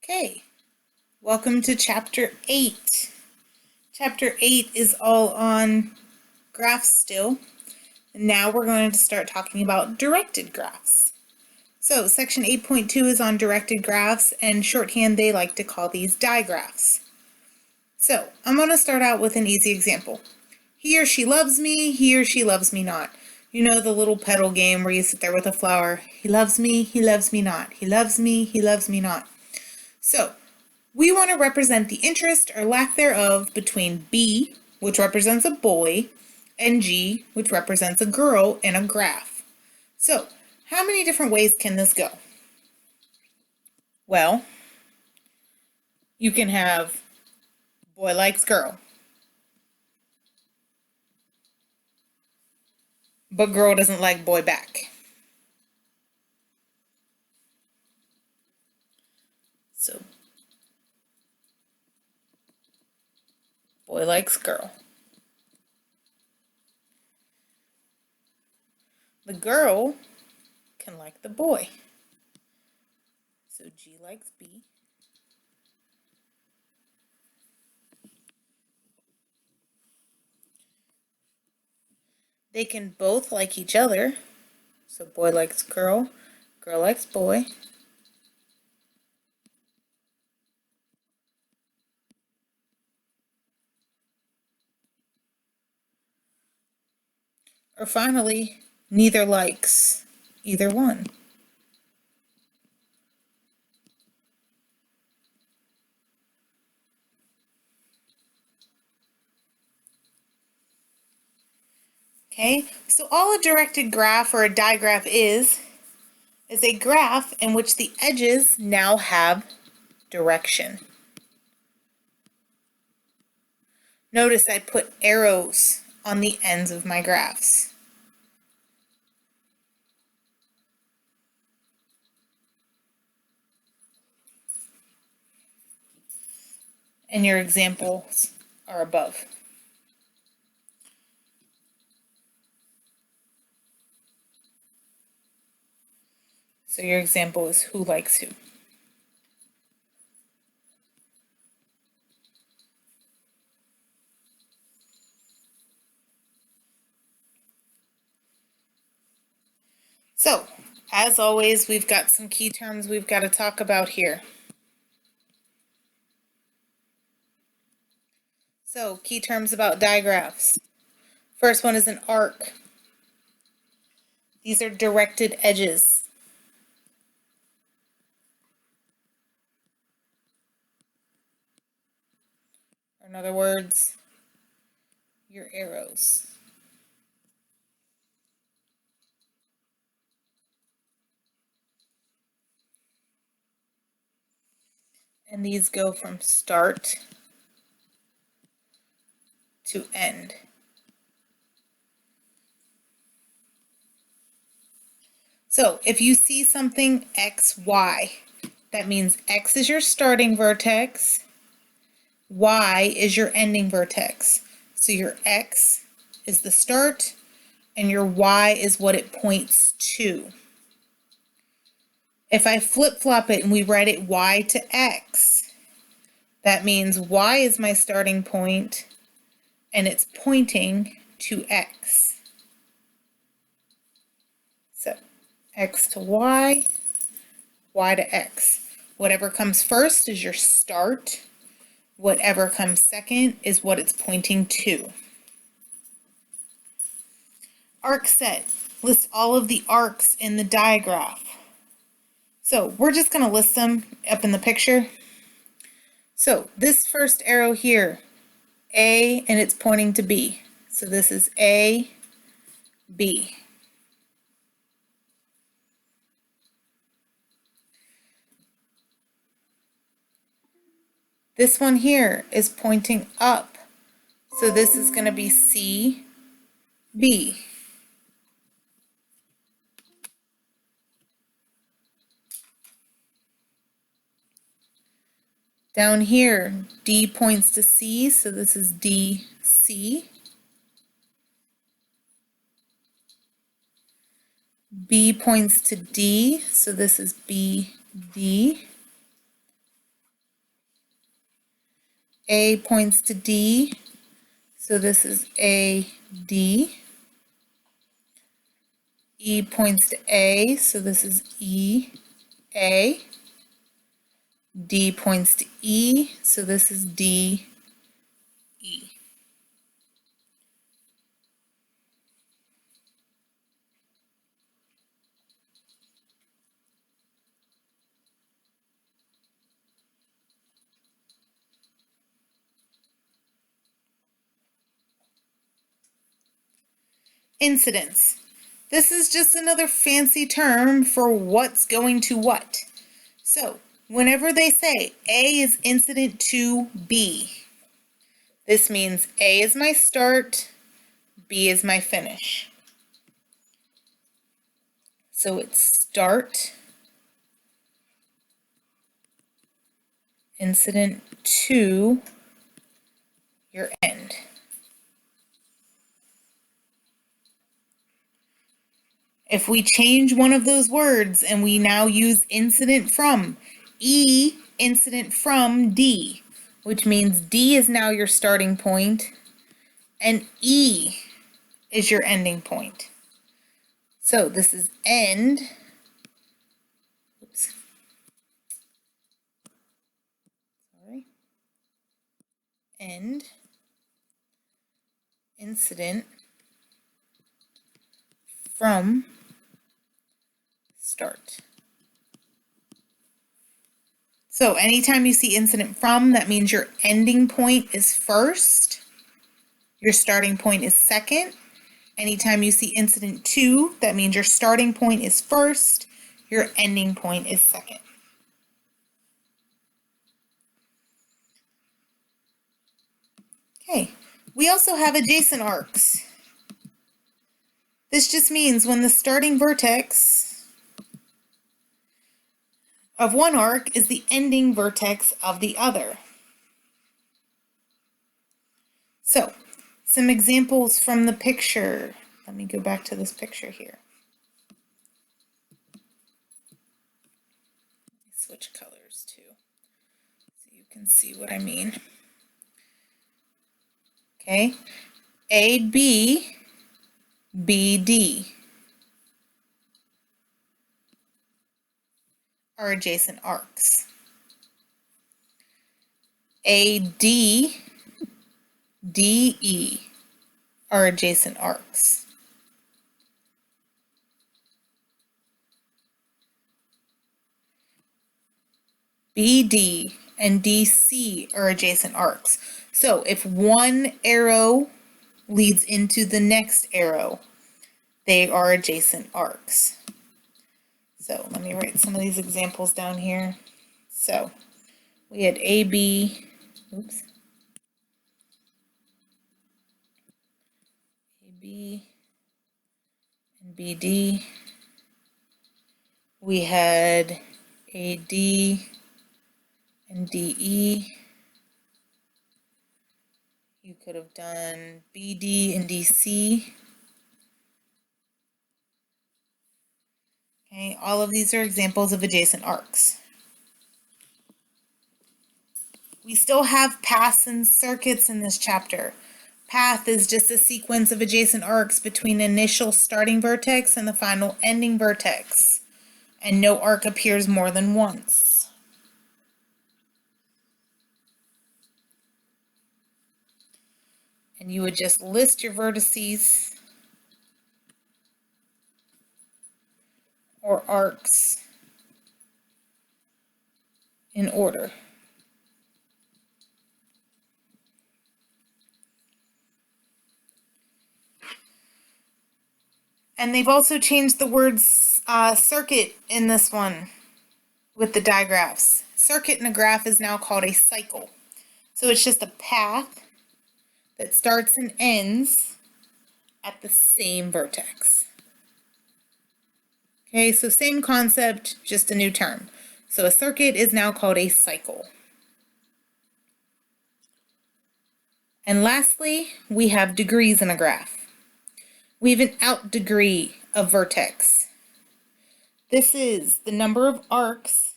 Okay, welcome to Chapter 8. Chapter 8 is all on graphs still. And now we're going to start talking about directed graphs. So section 8.2 is on directed graphs, and shorthand they like to call these digraphs. So I'm going to start out with an easy example. He or she loves me, he or she loves me not. You know the little petal game where you sit there with a flower. He loves me not. He loves me not. So we want to represent the interest or lack thereof between B, which represents a boy, and G, which represents a girl in a graph. So, how many different ways can this go? Well, you can have boy likes girl, but girl doesn't like boy back. So, boy likes girl. The girl can like the boy. So G likes B. They can both like each other. So boy likes girl, girl likes boy. Or finally, neither likes either one. Okay, so all a directed graph or a digraph is a graph in which the edges now have direction. Notice I put arrows on the ends of my graphs. And your examples are above. So your example is who likes who. So, as always, we've got some key terms we've got to talk about here. So, key terms about digraphs. First one is an arc. These are directed edges. Or in other words, your arrows. And these go from start to end. So if you see something X, Y, that means X is your starting vertex, Y is your ending vertex. So your X is the start, and your Y is what it points to. If I flip-flop it and we write it Y to X, that means Y is my starting point, and it's pointing to X. So X to Y, Y to X. Whatever comes first is your start. Whatever comes second is what it's pointing to. Arc set. List all of the arcs in the digraph. So we're just going to list them up in the picture. So this first arrow here, A, and it's pointing to B. So this is A, B. This one here is pointing up. So this is going to be C, B. Down here, D points to C, so this is D, C. B points to D, so this is B, D. A points to D, so this is AD. E points to A, so this is EA. D points to E, so this is DE. Incidence. This is just another fancy term for what's going to what. So, whenever they say A is incident to B, this means A is my start, B is my finish. So it's start, incident to your end. If we change one of those words and we now use incident from, E incident from D, which means D is now your starting point and E is your ending point. So this is end, oops, sorry, end, incident from start. So anytime you see incident from, that means your ending point is first, your starting point is second. Anytime you see incident to, that means your starting point is first, your ending point is second. Okay, we also have adjacent arcs. This just means when the starting vertex of one arc is the ending vertex of the other. So, some examples from the picture. Let me go back to this picture here. Switch colors too, so you can see what I mean. Okay, AB, BD are adjacent arcs. AD, DE are adjacent arcs. BD and DC are adjacent arcs. So if one arrow leads into the next arrow, they are adjacent arcs. So let me write some of these examples down here. So we had AB, oops, AB and BD. We had AD and DE. You could have done BD and DC. Okay, all of these are examples of adjacent arcs. We still have paths and circuits in this chapter. Path is just a sequence of adjacent arcs between initial starting vertex and the final ending vertex, and no arc appears more than once. And you would just list your vertices or arcs in order. And they've also changed the word circuit in this one with the digraphs. Circuit in a graph is now called a cycle. So it's just a path that starts and ends at the same vertex. Okay, so same concept, just a new term. So a circuit is now called a cycle. And lastly, we have degrees in a graph. We have an out degree of vertex. This is the number of arcs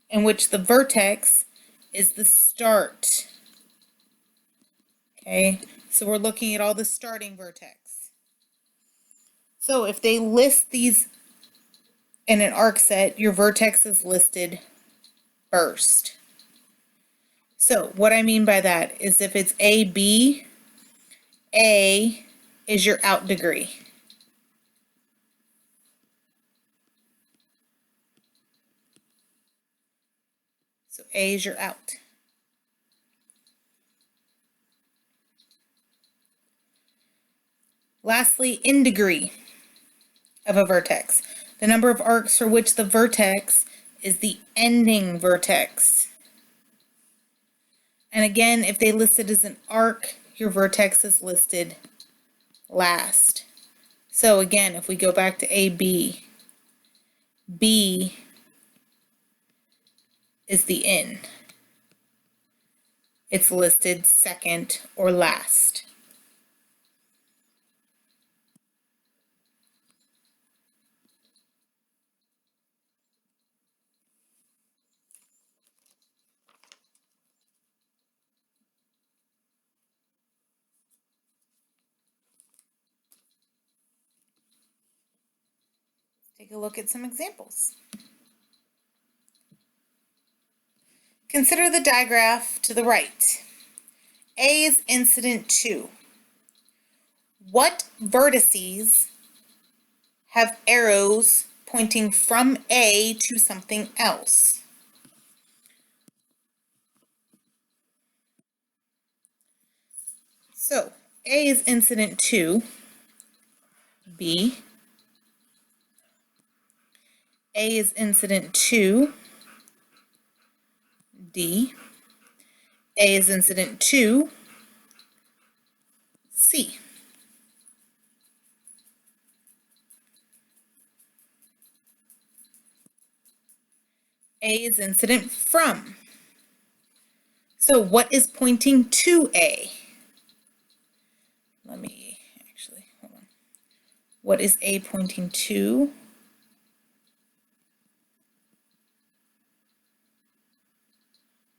in which the vertex is the start Okay, so we're looking at all the starting vertex. So if they list these in an arc set, your vertex is listed first. So what I mean by that is if it's AB, A is your out degree. So A is your out. Lastly, in degree of a vertex. The number of arcs for which the vertex is the ending vertex. And again, if they list it as an arc, your vertex is listed last. So again, if we go back to AB, B is the in. It's listed second or last. Take a look at some examples. Consider the digraph to the right. A is incident 2. What vertices have arrows pointing from A to something else? So A is incident 2, B. A is incident 2, D. A is incident 2, C. A is incident from. So what is pointing to A? Hold on. What is A pointing to?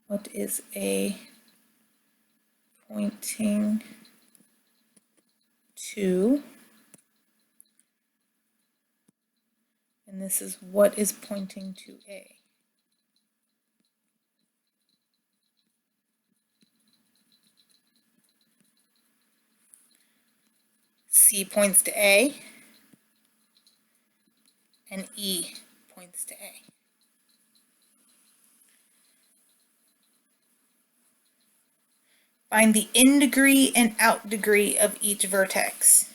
What is A pointing to? And this is what is pointing to A. C points to A, and E points to A. Find the in degree and out degree of each vertex.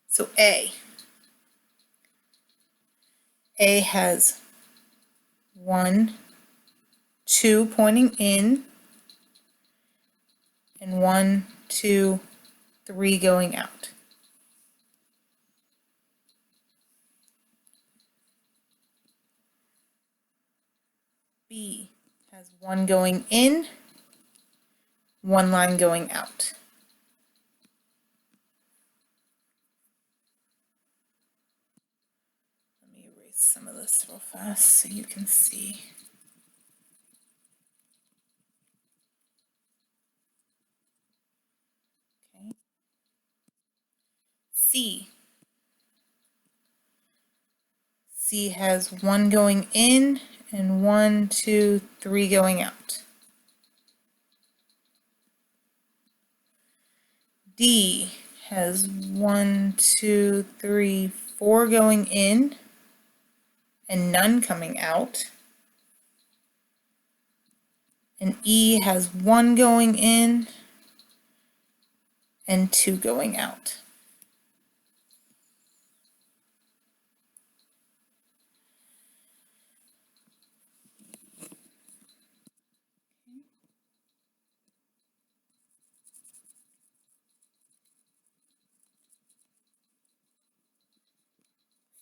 So A has 1, 2 pointing in, and 1, 2, 3 going out. B has 1 going in, 1 line going out. Let me erase some of this real fast so you can see. Okay. C has 1 going in and 1, 2, 3 going out. D has 1, 2, 3, 4 going in and none coming out. And E has 1 going in and 2 going out.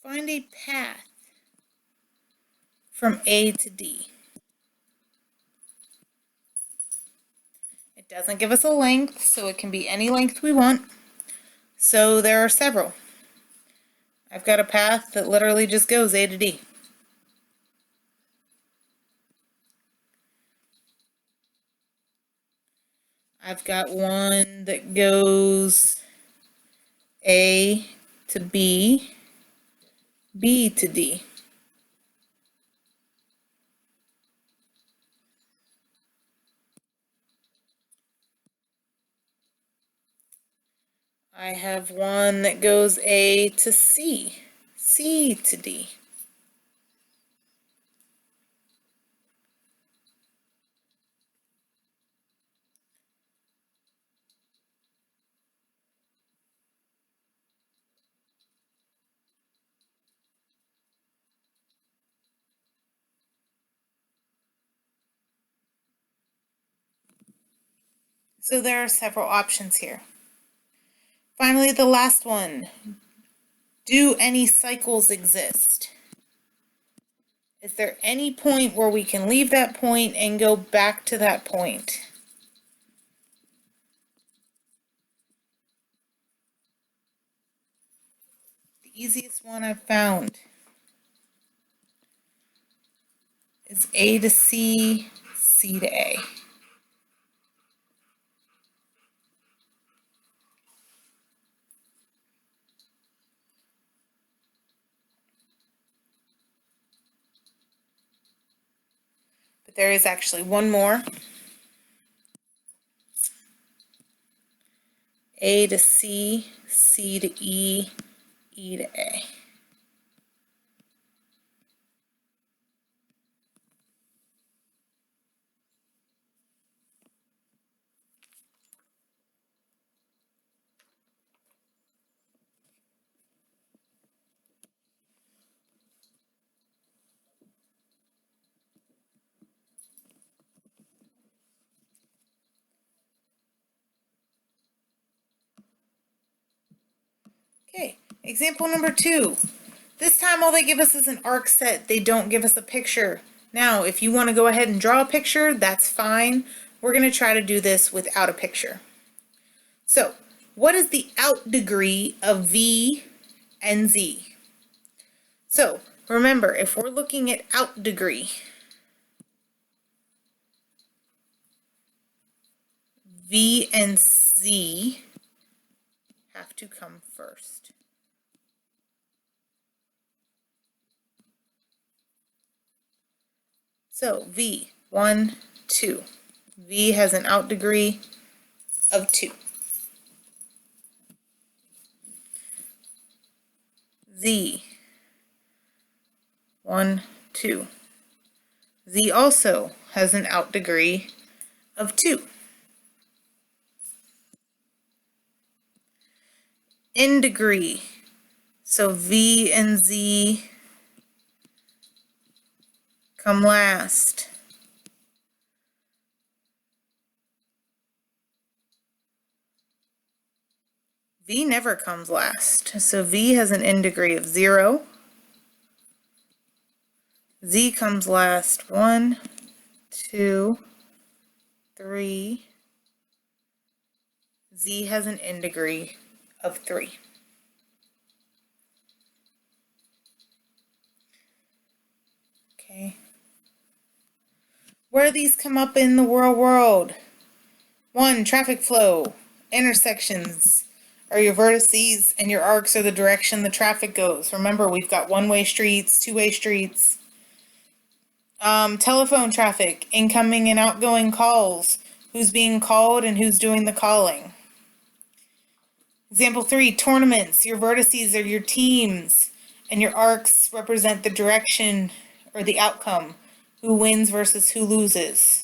Find a path from A to D. It doesn't give us a length, so it can be any length we want. So there are several. I've got a path that literally just goes A to D. I've got one that goes A to B, B to D. I have one that goes A to C, C to D. So there are several options here. Finally, the last one. Do any cycles exist? Is there any point where we can leave that point and go back to that point? The easiest one I've found is A to C, C to A. But there is actually one more. A to C, C to E, E to A. Okay, example number 2. This time all they give us is an arc set. They don't give us a picture. Now, if you want to go ahead and draw a picture, that's fine. We're going to try to do this without a picture. So, what is the out degree of V and Z? So, remember, if we're looking at out degree, V and Z have to come first. So V, 1, 2. V has an out degree of 2. Z, 1, 2. Z also has an out degree of 2. In degree, so V and Z come last. V never comes last, so V has an in degree of 0. Z comes last, 1, 2, 3. Z has an in degree of 3. Okay. Where do these come up in the real world? 1, traffic flow. Intersections are your vertices, and your arcs are the direction the traffic goes. Remember, we've got one-way streets, two-way streets. Telephone traffic, incoming and outgoing calls. Who's being called and who's doing the calling. Example 3, tournaments. Your vertices are your teams, and your arcs represent the direction or the outcome, who wins versus who loses.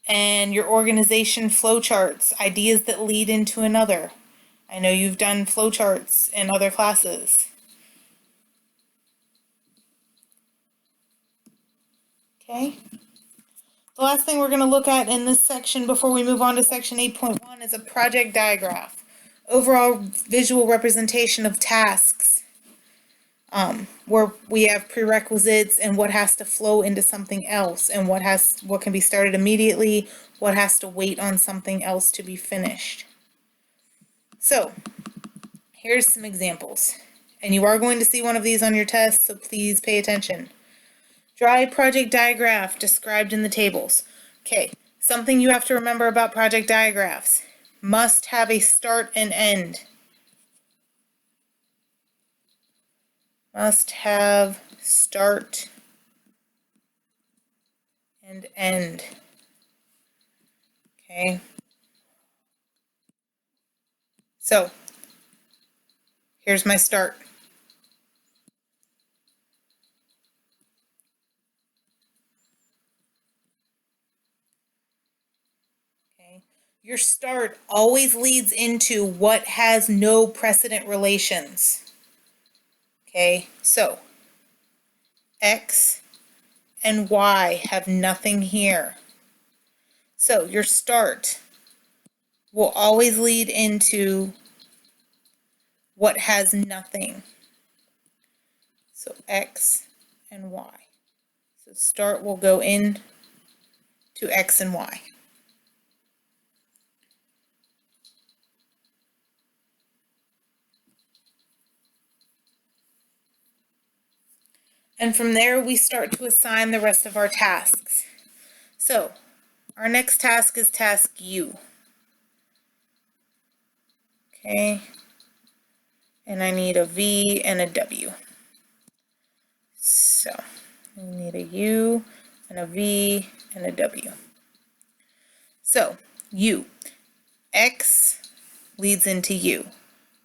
And your organization flowcharts, ideas that lead into another. I know you've done flowcharts in other classes. Okay. The last thing we're going to look at in this section before we move on to section 8.1 is a project digraph. Overall visual representation of tasks, where we have prerequisites and what has to flow into something else, and what can be started immediately, what has to wait on something else to be finished. So, here's some examples. And you are going to see one of these on your test, so please pay attention. Draw a project digraph described in the tables. Okay, Something you have to remember about project digraphs: must have a start and end. Must have start and end. Okay. So here's my start. Okay. Your start always leads into what has no precedent relations. Okay, so X and Y have nothing here. So your start will always lead into what has nothing. So X and Y. So start will go in to X and Y. And from there, we start to assign the rest of our tasks. So our next task is task U. Okay. And I need a V and a W. So we need a U and a V and a W. So U, X leads into U.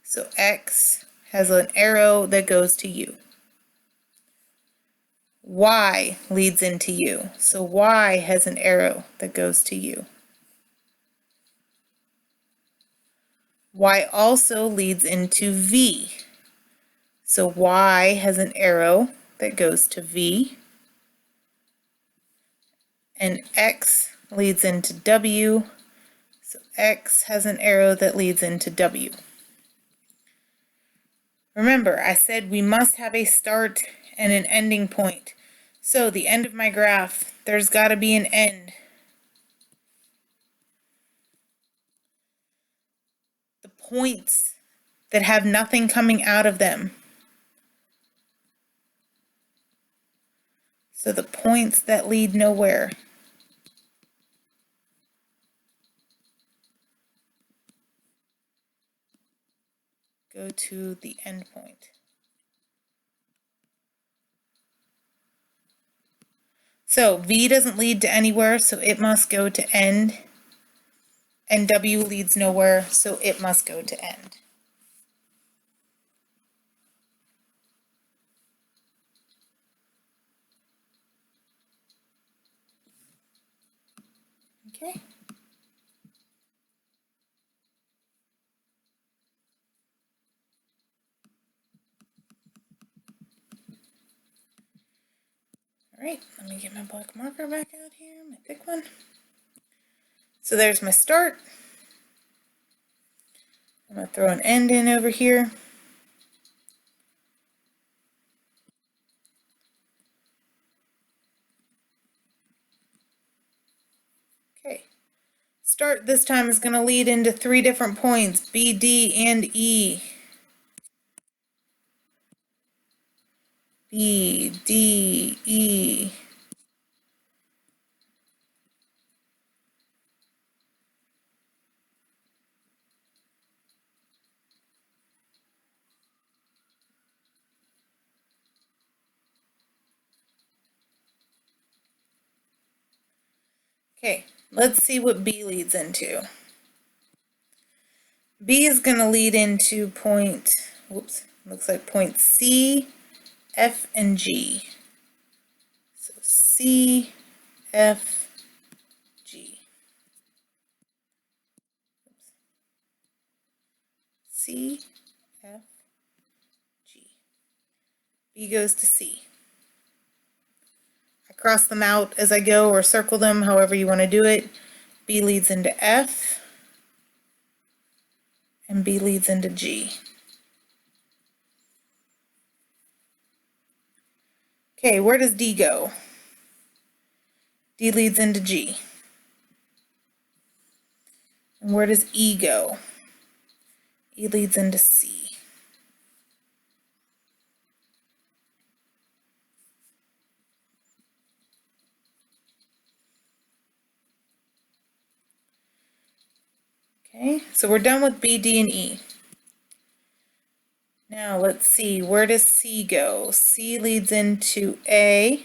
So X has an arrow that goes to U. Y leads into U. So Y has an arrow that goes to U. Y also leads into V. So Y has an arrow that goes to V. And X leads into W. So X has an arrow that leads into W. Remember, I said we must have a start and an ending point. So the end of my graph, there's got to be an end. The points that have nothing coming out of them. So the points that lead nowhere. Go to the end point. So V doesn't lead to anywhere, so it must go to end. And W leads nowhere, so it must go to end. Okay. All right, let me get my black marker back out here, my thick one. So there's my start. I'm going to throw an end in over here. Okay. Start this time is going to lead into 3 different points, B, D, and E. B, D, E. Okay, let's see what B leads into. B is going to lead into point, whoops, looks like point C, F, and G. So C, F, G. C, F, G. B goes to C. I cross them out as I go or circle them, however you want to do it. B leads into F, and B leads into G. Okay, where does D go? D leads into G. And where does E go? E leads into C. Okay, so we're done with B, D, and E. Now let's see, where does C go? C leads into A.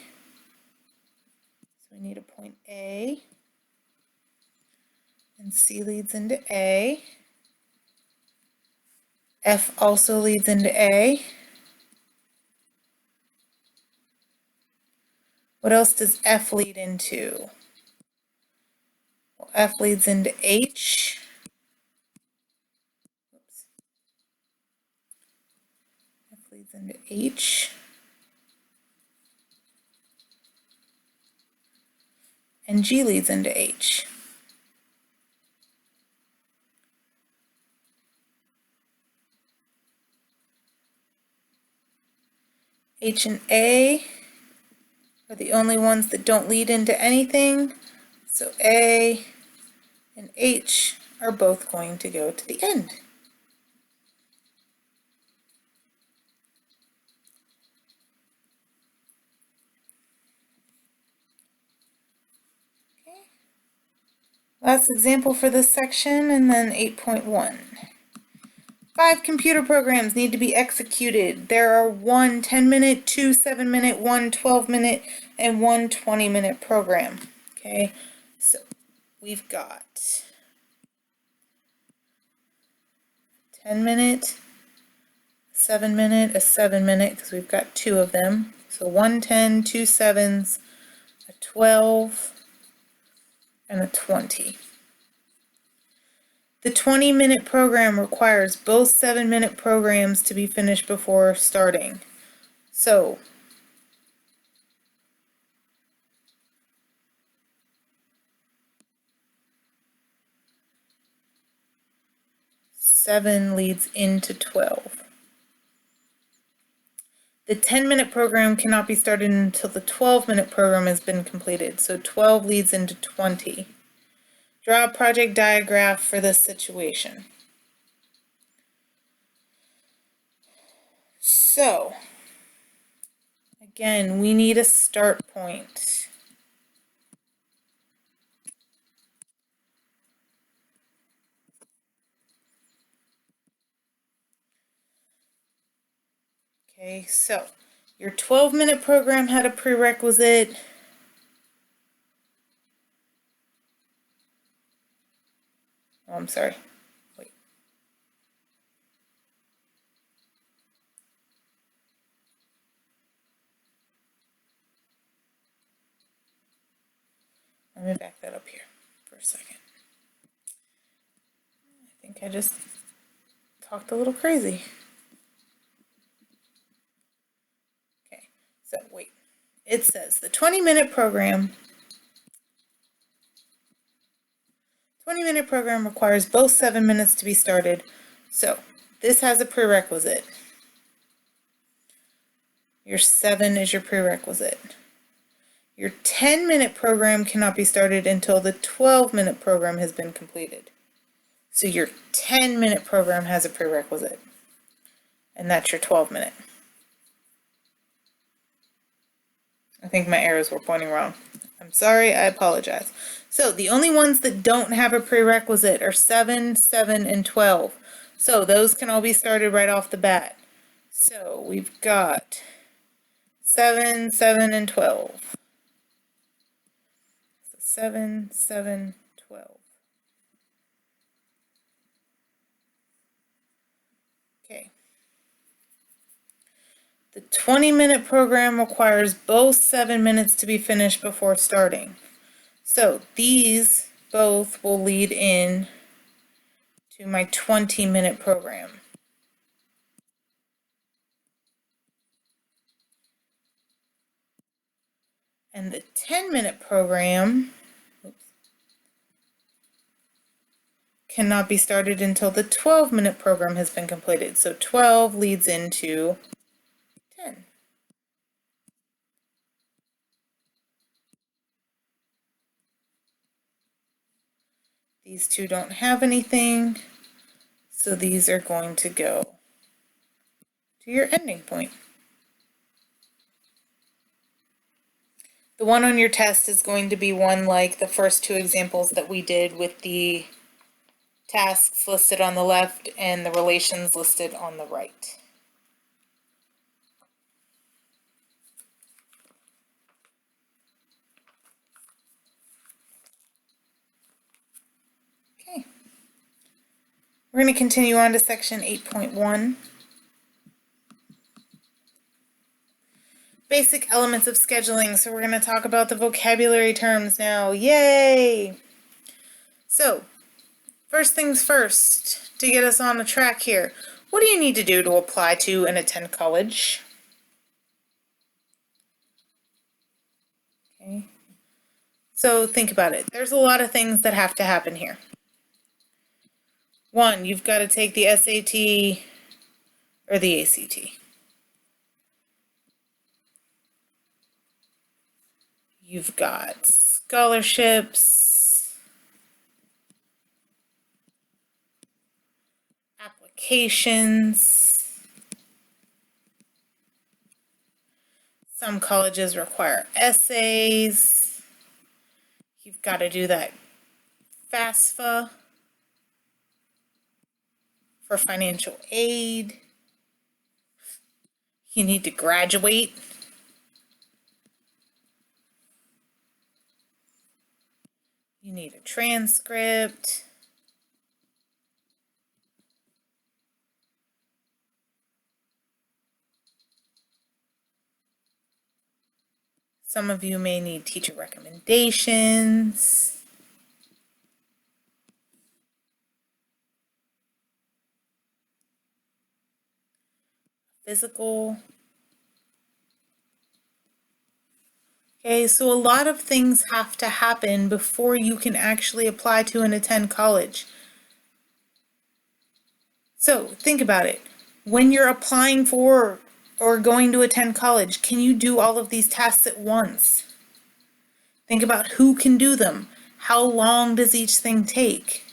So we need a point A. And C leads into A. F also leads into A. What else does F lead into? Well, F leads into H. Oops. F leads into H. And G leads into H. H and A are the only ones that don't lead into anything. So A and H are both going to go to the end. Okay. Last example for this section, and then 8.1. 5 computer programs need to be executed. There are 1 10-minute, 2 7-minute, 1 12-minute, and 1 20-minute program. Okay, so we've got 10-minute, 7-minute, a 7-minute, because we've got 2 of them. So 1 10, 2 7s, a 12, and a 20. The 20-minute program requires both 7-minute programs to be finished before starting. So, seven leads into 12. The 10-minute program cannot be started until the 12-minute program has been completed. So 12 leads into 20. Draw a project diagram for this situation. So, again, we need a start point. Okay, so your 12-minute program had a prerequisite. Oh, I'm sorry. Wait. Let me back that up here for a second. I think I just talked a little crazy. Okay, so wait. It says the 20-minute program requires both 7 minutes to be started. So this has a prerequisite. Your 7 is your prerequisite. Your 10-minute program cannot be started until the 12-minute program has been completed. So your 10-minute program has a prerequisite, and that's your 12-minute. I think my arrows were pointing wrong. I'm sorry, I apologize. So the only ones that don't have a prerequisite are 7, 7, and 12. So those can all be started right off the bat. So we've got 7, 7, and 12. So 7, 7, 12. Okay. The 20-minute program requires both 7 minutes to be finished before starting. So these both will lead in to my 20-minute program. And the 10-minute program cannot be started until the 12-minute program has been completed. So 12 leads into 10. These two don't have anything, so these are going to go to your ending point. The one on your test is going to be one like the first two examples that we did with the tasks listed on the left and the relations listed on the right. Okay. We're going to continue on to section 8.1. Basic elements of scheduling. So we're going to talk about the vocabulary terms now. Yay! So, first things first, to get us on the track here, what do you need to do to apply to and attend college? Okay. So think about it. There's a lot of things that have to happen here. One, you've got to take the SAT or the ACT. You've got scholarships, applications. Some colleges require essays. You've got to do that FAFSA for financial aid. You need to graduate. You need a transcript. Some of you may need teacher recommendations. Physical. Okay, so a lot of things have to happen before you can actually apply to and attend college. So think about it. When you're applying for or going to attend college, can you do all of these tasks at once? Think about who can do them. How long does each thing take?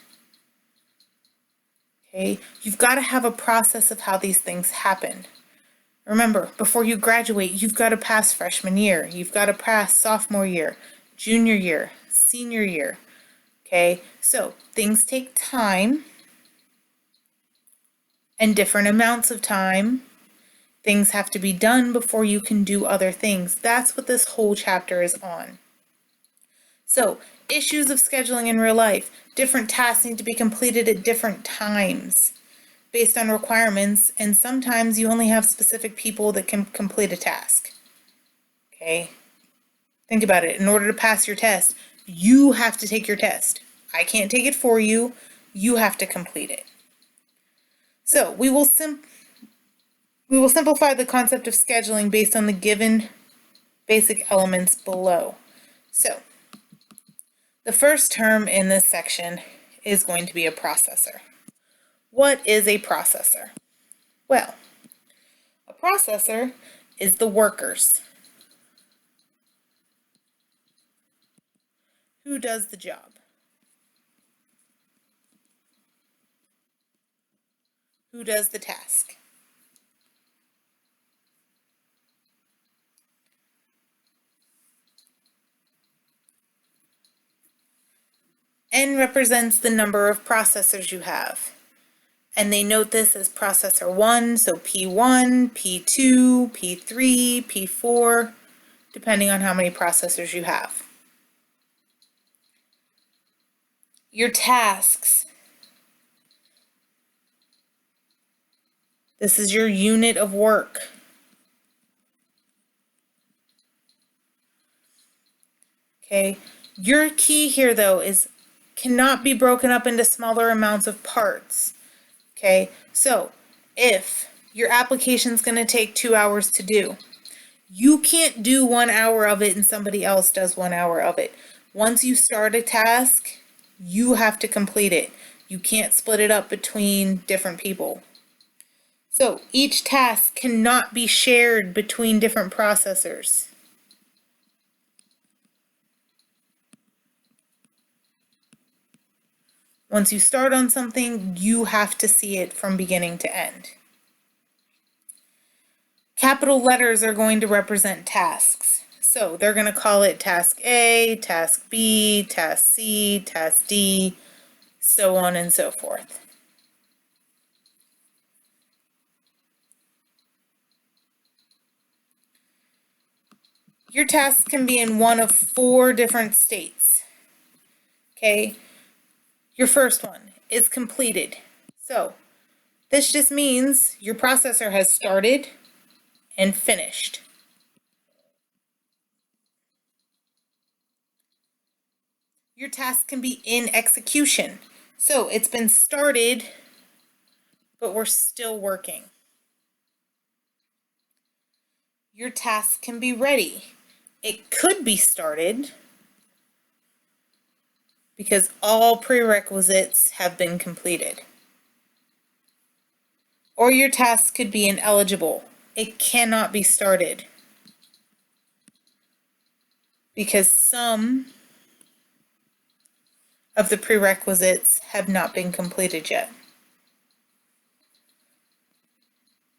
Okay, you've got to have a process of how these things happen. Remember, before you graduate, you've got to pass freshman year. You've got to pass sophomore year, junior year, senior year. Okay, so things take time and different amounts of time. Things have to be done before you can do other things. That's what this whole chapter is on. So, issues of scheduling in real life. Different tasks need to be completed at different times based on requirements, and sometimes you only have specific people that can complete a task. Okay? Think about it. In order to pass your test, you have to take your test. I can't take it for you. You have to complete it. So, we will simplify the concept of scheduling based on the given basic elements below. So, the first term in this section is going to be a processor. What is a processor? Well, a processor is the workers. Who does the job? Who does the task? N represents the number of processors you have. And they note this as processor 1, so P1, P2, P3, P4, depending on how many processors you have. Your tasks. This is your unit of work. Okay, your key here though is cannot be broken up into smaller amounts of parts. Okay, so if your application is going to take 2 hours to do, you can't do 1 hour of it and somebody else does 1 hour of it. Once you start a task, you have to complete it. You can't split it up between different people. So each task cannot be shared between different processors. Once you start on something, you have to see it from beginning to end. Capital letters are going to represent tasks. So they're going to call it task A, task B, task C, task D, so on and so forth. Your task can be in one of 4 different states. Okay, your first one is completed. So this just means your processor has started and finished. Your task can be in execution. So it's been started, but we're still working. Your task can be ready. It could be started because all prerequisites have been completed. Or your task could be ineligible. It cannot be started because some of the prerequisites have not been completed yet.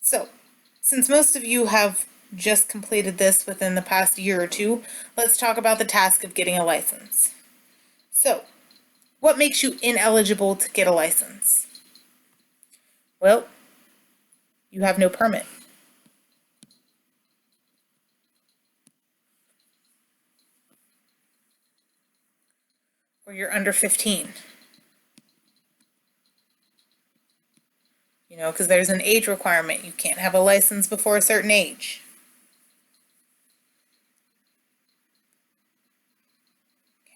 So, since most of you have just completed this within the past year or 2, let's talk about the task of getting a license. So, what makes you ineligible to get a license? Well, you have no permit. Or you're under 15. You know, because there's an age requirement. You can't have a license before a certain age.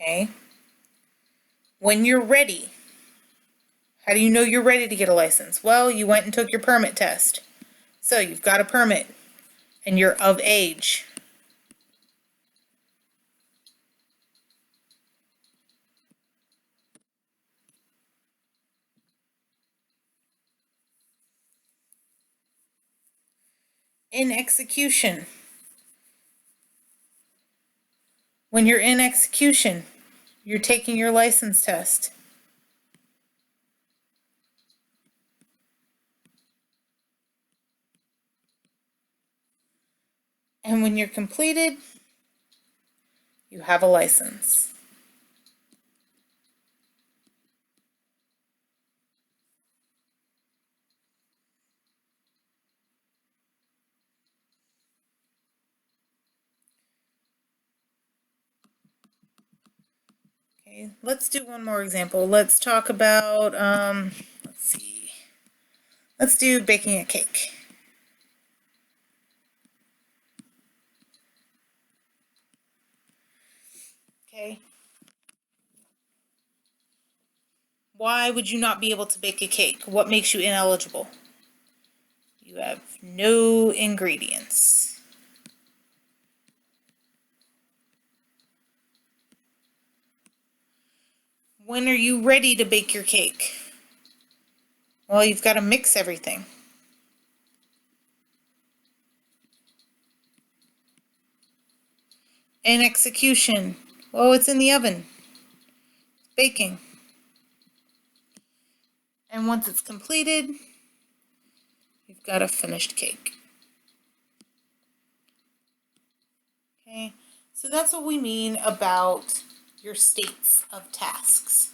Okay? When you're ready, how do you know you're ready to get a license? Well, you went and took your permit test. So you've got a permit and you're of age. In execution. When you're in execution, you're taking your license test. And when you're completed, you have a license. Okay, let's do one more example. Let's talk about, let's see. Let's do baking a cake. Okay. Why would you not be able to bake a cake? What makes you ineligible? You have no ingredients. When are you ready to bake your cake? Well, you've got to mix everything. In execution, well, it's in the oven. It's baking. And once it's completed, you've got a finished cake. Okay, so that's what we mean about your states of tasks.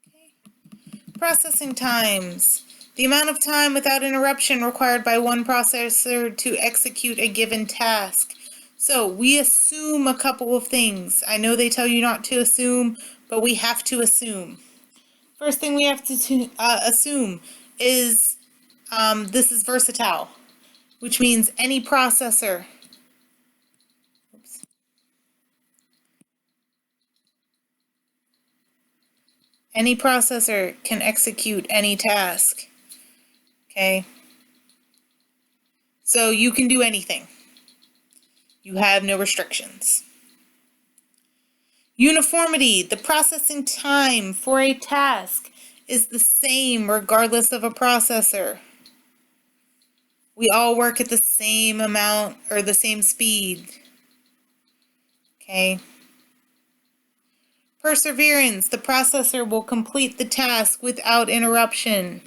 Okay. Processing times. The amount of time without interruption required by one processor to execute a given task. So we assume a couple of things. I know they tell you not to assume, but we have to assume. First thing we have to assume is this is versatile, which means any processor. Oops. Any processor can execute any task. Okay? So you can do anything. You have no restrictions. Uniformity. The processing time for a task is the same regardless of a processor. We all work at the same amount or the same speed. Okay? Perseverance. The processor will complete the task without interruption.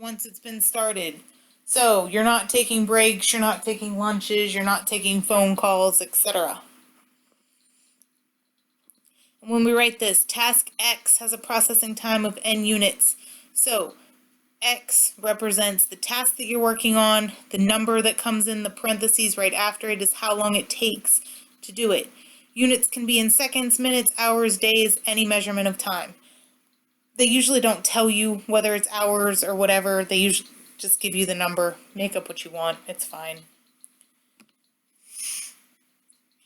once it's been started. So you're not taking breaks, you're not taking lunches, you're not taking phone calls, etc. And when we write this, task X has a processing time of n units. So X represents the task that you're working on. The number that comes in the parentheses right after it is how long it takes to do it. Units can be in seconds, minutes, hours, days, any measurement of time. They usually don't tell you whether it's hours or whatever. They usually just give you the number. Make up what you want. It's fine.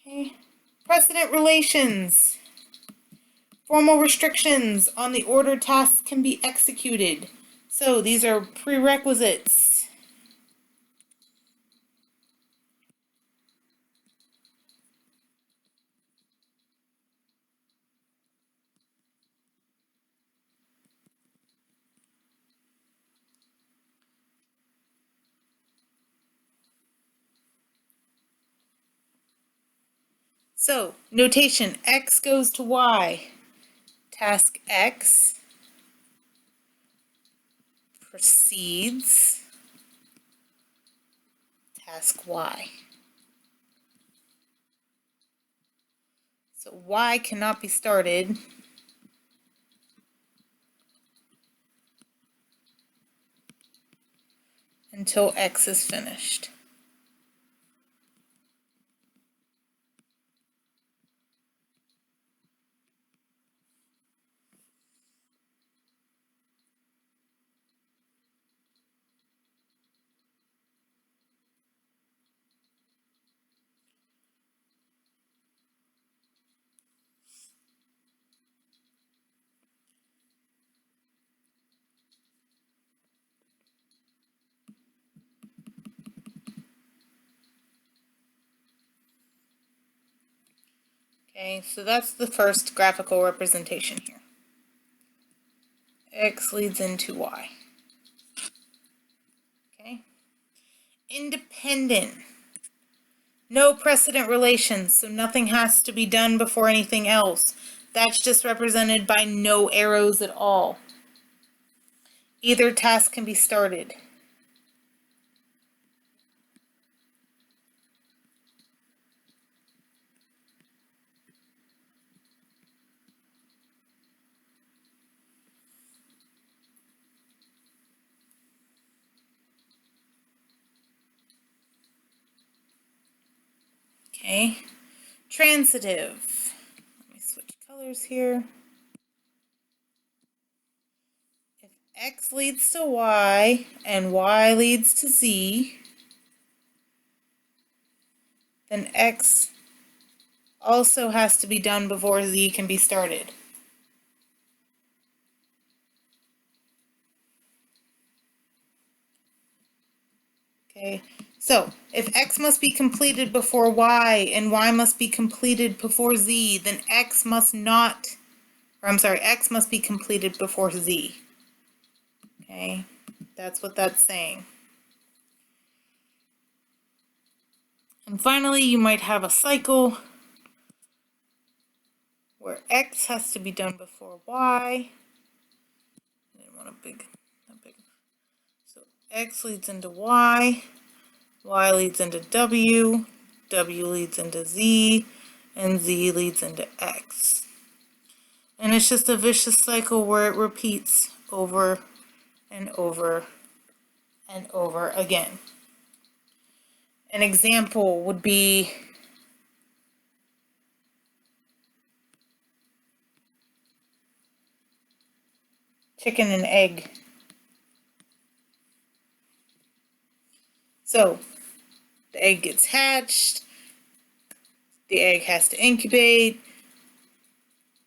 Okay. Precedent relations. Formal restrictions on the order tasks can be executed. So these are prerequisites. So, notation, X goes to Y. Task X precedes task Y. So Y cannot be started until X is finished. Okay, so that's the first graphical representation here. X leads into Y. Okay. Independent. No precedent relations, so nothing has to be done before anything else. That's just represented by no arrows at all. Either task can be started. Okay. Transitive. Let me switch colors here. If X leads to Y and Y leads to Z, then X also has to be done before Z can be started. Okay, so if X must be completed before Y and Y must be completed before Z, then X must be completed before Z. Okay, that's what that's saying. And finally, you might have a cycle where X has to be done before Y. I didn't want a big. So X leads into Y, Y leads into W, W leads into Z, and Z leads into X. And it's just a vicious cycle where it repeats over and over and over again. An example would be chicken and egg. So the egg gets hatched, the egg has to incubate,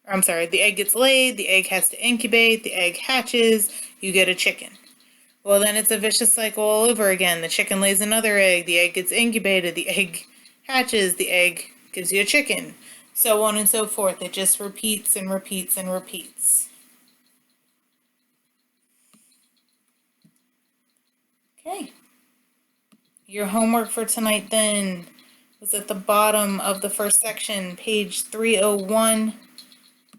the egg gets laid, the egg has to incubate, the egg hatches, you get a chicken. Well, then it's a vicious cycle all over again. The chicken lays another egg, the egg gets incubated, the egg hatches, the egg gives you a chicken, so on and so forth. It just repeats and repeats and repeats. Okay. Your homework for tonight then was at the bottom of the first section, page 301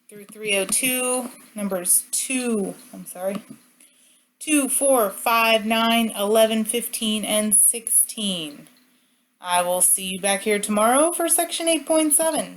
through 302, numbers 2 2, 4, 5, 9, 11, 15, and 16. I will see you back here tomorrow for section 8.7.